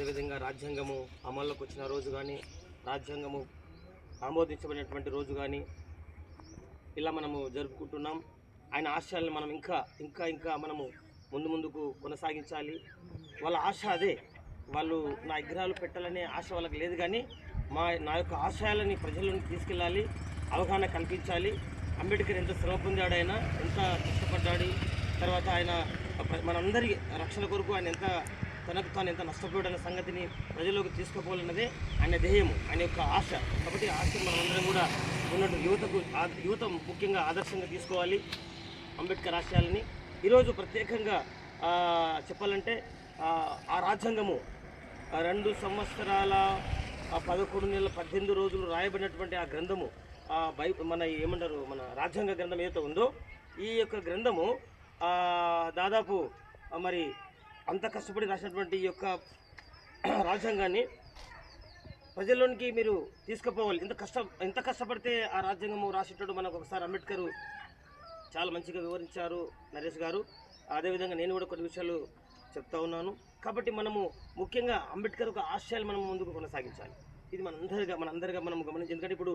అదేవిధంగా రాజ్యాంగము అమల్లోకి వచ్చిన రోజు కానీ, రాజ్యాంగము ఆమోదించబడినటువంటి రోజు కానీ ఇలా మనము జరుపుకుంటున్నాం. ఆయన ఆశయాలను మనం ఇంకా ఇంకా ఇంకా మనము ముందుకు కొనసాగించాలి. వాళ్ళ ఆశ అదే. వాళ్ళు నా విగ్రహాలు పెట్టాలనే ఆశ వాళ్ళకి లేదు, కానీ నా యొక్క ఆశయాలని ప్రజలను తీసుకెళ్ళాలి, అవగాహన కల్పించాలి. అంబేద్కర్ ఎంత శ్రమ పొందాడు, ఆయన ఎంత కష్టపడ్డాడు, తర్వాత ఆయన మనందరి రక్షణ కొరకు ఆయన తనకు తాను ఎంత నష్టపోయాడన్న సంగతిని ప్రజల్లోకి తీసుకుపోవాలన్నదే ఆయన ధ్యేయము, ఆయన యొక్క ఆశ. కాబట్టి ఆశ మనందరం కూడా ఉన్నట్టు యువత ముఖ్యంగా ఆదర్శంగా తీసుకోవాలి అంబేద్కర్ ఆశయాలని. ఈరోజు ప్రత్యేకంగా చెప్పాలంటే ఆ రాజ్యాంగము 2 సంవత్సరాల 11 నెలల 18 రోజులు రాయబడినటువంటి ఆ గ్రంథము, మన ఏమంటారు, మన రాజ్యాంగ గ్రంథం ఏదైతే ఉందో, ఈ యొక్క గ్రంథము దాదాపు మరి అంత కష్టపడి రాసినటువంటి ఈ యొక్క రాజ్యాంగాన్ని ప్రజల్లోనికి మీరు తీసుకుపోవాలి. ఎంత కష్టపడితే ఆ రాజ్యాంగము రాసేటప్పుడు మనకు ఒకసారి అంబేద్కర్ చాలా మంచిగా వివరించారు నరేష్ గారు. అదేవిధంగా నేను కూడా కొన్ని విషయాలు చెప్తా ఉన్నాను. కాబట్టి మనము ముఖ్యంగా అంబేద్కర్ ఒక ఆశయాలు మనం ముందుకు కొనసాగించాలి. ఇది మనందరిగా మనం గమనించి, ఎందుకంటే ఇప్పుడు